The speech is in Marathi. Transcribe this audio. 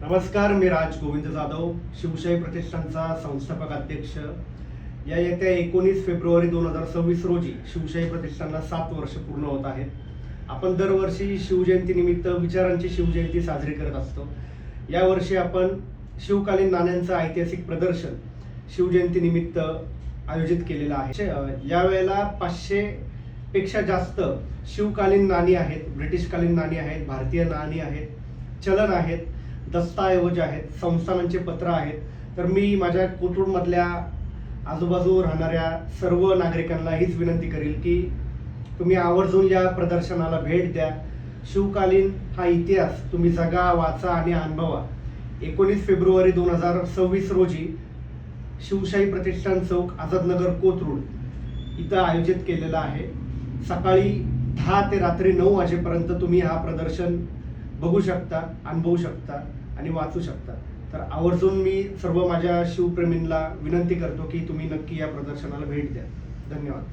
नमस्कार, मी राज गोविंद जाधव, शिवशाही प्रतिष्ठानचा संस्थापक अध्यक्ष. या येत्या 19 फेब्रुवारी 2026 रोजी शिवशाही प्रतिष्ठानला 7 वर्ष पूर्ण होत आहेत. आपण दरवर्षी शिवजयंतीनिमित्त विचारांची शिवजयंती साजरी करत असतो. यावर्षी आपण शिवकालीन नाण्यांचं ऐतिहासिक प्रदर्शन शिवजयंतीनिमित्त आयोजित केलेलं आहे. यावेळेला 500 पेक्षा जास्त शिवकालीन नाणी आहेत, ब्रिटिशकालीन नाणी आहेत, भारतीय नाणी आहेत, चलन आहेत, दस्तऐवज आहेत, संस्थानांचे पत्र आहेत. तर मी माझ्या कोथरूडमधल्या आजूबाजू राहणाऱ्या सर्व नागरिकांना हीच विनंती करेल की तुम्ही आवर्जून या प्रदर्शनाला भेट द्या. शिवकालीन हा इतिहास तुम्ही जगा, वाचा आणि अनुभवा. 19 फेब्रुवारी 2026 रोजी शिवशाही प्रतिष्ठान चौक, आझादनगर, कोथरूड इथं आयोजित केलेला आहे. सकाळी 10 ते रात्री 9 वाजेपर्यंत तुम्ही हा प्रदर्शन बघू शकता, अनुभवू शकता आणि वाचू शकता. तर आवर्जून मी सर्व माझ्या शिवप्रेमींना विनंती करतो की तुम्ही नक्की या प्रदर्शनाला भेट द्या. धन्यवाद.